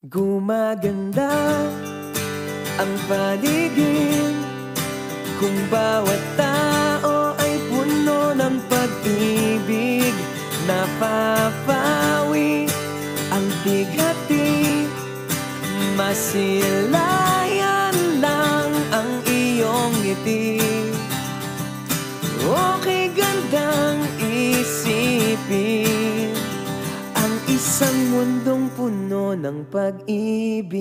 Gumaganda ang paligid kung bawat tao ay puno ng pag-ibig. Napapawi ang bighati, masilayan lang ang iyong ngiti. Okay gandang isipin ang isang mundong puno ng pag-ibig.